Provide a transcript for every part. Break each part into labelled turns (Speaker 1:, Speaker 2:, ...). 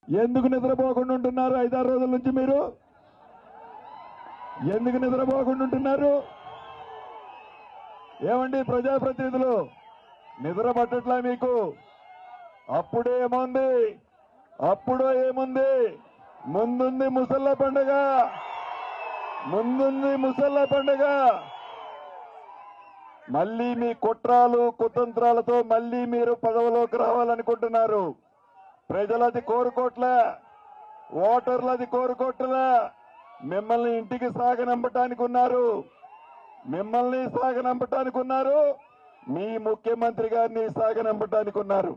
Speaker 1: ఎందుకు నిద్రపోకుండా ఉంటున్నారు? 5-6 రోజుల నుంచి మీరు ఎందుకు నిద్రపోకుండా ఉంటున్నారు? ఏమండి ప్రజాప్రతినిధులు, నిద్ర పట్టట్లా మీకు? అప్పుడేముంది ముందుంది ముసళ్ళ పండుగ, మళ్ళీ మీ కుట్రాలు కుతంత్రాలతో మళ్ళీ మీరు పదవిలోకి రావాలనుకుంటున్నారు. ప్రజలది కోరుకోట్లే, ఓటర్లది కోరుకోట్లే. మిమ్మల్ని ఇంటికి సాగనంపటానికి ఉన్నారు, మీ ముఖ్యమంత్రి గారిని సాగనంపటానికి ఉన్నారు,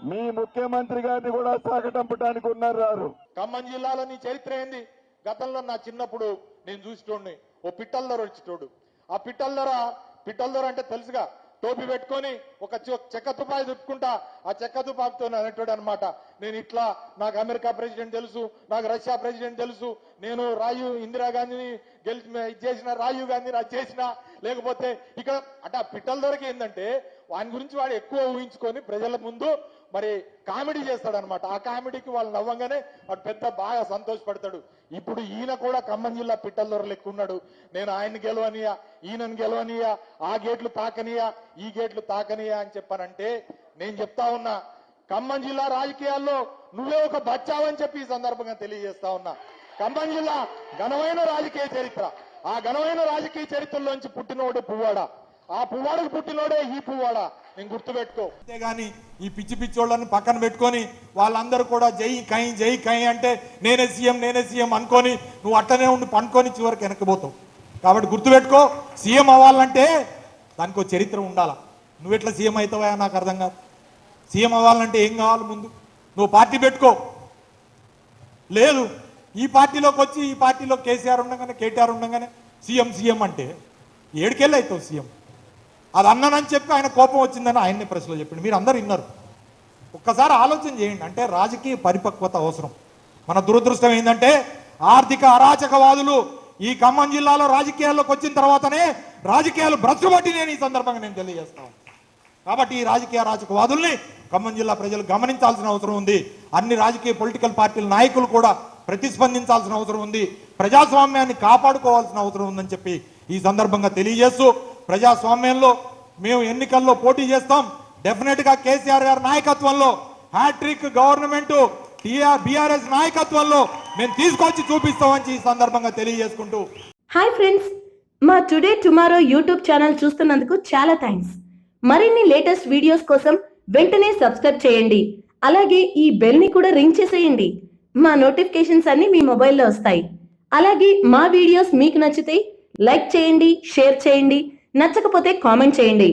Speaker 1: మీ ముఖ్యమంత్రి గారిని కూడా సాగనంపటానికి ఉన్నారు.
Speaker 2: ఖమ్మం జిల్లాలో నీ చరిత్ర ఏంది? గతంలో నా చిన్నప్పుడు నేను చూసేటోడిని, ఓ పిట్టల్దొర వచ్చేటోడు. ఆ పిట్టల్దొర అంటే తెలుసుగా, టోపీ పెట్టుకొని ఒక చెక్క తుపాయి చుట్టుకుంటా ఆ చెక్క తుపాకితో అనేటోడు అనమాట. నేను ఇట్లా, నాకు అమెరికా ప్రెసిడెంట్ తెలుసు, నాకు రష్యా ప్రెసిడెంట్ తెలుసు, నేను ఇందిరాగాంధీని చేసిన, రాజీవ్ గాంధీని అది చేసిన, లేకపోతే ఇక్కడ అంటే ఆ పిట్టల్దొరకి ఏంటంటే వాని గురించి వాడు ఎక్కువ ఊహించుకొని ప్రజల ముందు మరి కామెడీ చేస్తాడనమాట. ఆ కామెడీకి వాళ్ళు నవ్వంగానే వాడు పెద్ద బాగా సంతోషపడతాడు. ఇప్పుడు ఈయన కూడా ఖమ్మం జిల్లా పిట్టల్దొరలు ఎక్కువ ఉన్నాడు. నేను ఆయన్ని గెలవనియా, ఈయనను గెలవనియా, ఆ గేట్లు తాకనియా, ఈ గేట్లు తాకనియా అని చెప్పానంటే నేను చెప్తా ఉన్నా, ఖమ్మం జిల్లా రాజకీయాల్లో నువ్వే ఒక బచ్చావని చెప్పి ఈ సందర్భంగా తెలియజేస్తా ఉన్నా. ఖమ్మం జిల్లా ఘనమైన రాజకీయ చరిత్ర, ఆ ఘనమైన రాజకీయ చరిత్రలోంచి పుట్టినోడే పువ్వాడ, ఆ పువ్వాడకు పుట్టినోడే ఈ పువ్వాడ, నేను గుర్తుపెట్టుకో. అంతేగాని ఈ పిచ్చివాళ్ళని పక్కన పెట్టుకొని వాళ్ళందరూ కూడా జై కై అంటే నేనే సీఎం అనుకొని నువ్వు అట్టనే ఉండి పనుకొని చివరికి వెనక్కిపోతావు. కాబట్టి గుర్తుపెట్టుకో, సీఎం అవ్వాలంటే దానికి ఒక చరిత్ర ఉండాలా. నువ్వు ఎట్లా సీఎం అవుతావా నాకు అర్థం కాదు. సీఎం అవ్వాలంటే ఏం కావాలి? ముందు నువ్వు పార్టీ పెట్టుకో. లేదు, ఈ పార్టీలోకి వచ్చి ఈ పార్టీలో కేసీఆర్ ఉండగానే సీఎం అంటే ఏడుకెళ్ళి అవుతావు సీఎం. అది అన్నానని చెప్పి ఆయన కోపం వచ్చిందని ఆయన్ని ప్రెస్లో చెప్పిండు, మీరు అందరు విన్నారు. ఒక్కసారి ఆలోచన చేయండి. అంటే రాజకీయ పరిపక్వత అవసరం. మన దురదృష్టం ఏంటంటే ఆర్థిక అరాచకవాదులు ఈ ఖమ్మం జిల్లాలో రాజకీయాల్లోకి వచ్చిన తర్వాతనే రాజకీయాలు బ్రతుకుబట్టి నేను ఈ సందర్భంగా నేను తెలియజేస్తాను. కాబట్టి ఈ రాజకీయ అరాచకవాదుల్ని ఖమ్మం జిల్లా ప్రజలు గమనించాల్సిన అవసరం ఉంది. అన్ని రాజకీయ పొలిటికల్ పార్టీల నాయకులు కూడా ప్రతిస్పందించాల్సిన అవసరం ఉంది. ప్రజాస్వామ్యాన్ని కాపాడుకోవాల్సిన అవసరం ఉందని చెప్పి ఈ సందర్భంగా తెలియజేస్తూ, ప్రజాస్వామ్యంలో మేము ఎన్నికల్లో పోటీ చేస్తాం. డెఫినెట్ గా కేసీఆర్ గారి నాయకత్వంలో హ్యాట్రిక్ గవర్నమెంట్ బీఆర్ఎస్ నాయకత్వంలో మేము తీసుకొచ్చి చూపిస్తామని ఈ సందర్భంగా తెలియజేసుకుంటూ,
Speaker 3: హాయ్ ఫ్రెండ్స్, మా టుడే టుమారో యూట్యూబ్ ఛానల్ చూస్తున్నందుకు చాలా థ్యాంక్స్. మరిన్ని లేటెస్ట్ వీడియోస్ కోసం వెంటనే సబ్స్క్రైబ్ చేయండి. అలాగే ఈ బెల్ ని కూడా రింగ్ చేసేయండి. మా నోటిఫికేషన్స్ అన్ని మీ మొబైల్లో వస్తాయి. అలాగే మా వీడియోస్ మీకు నచ్చితే లైక్ చేయండి, షేర్ చేయండి, నచ్చకపోతే కామెంట్ చేయండి.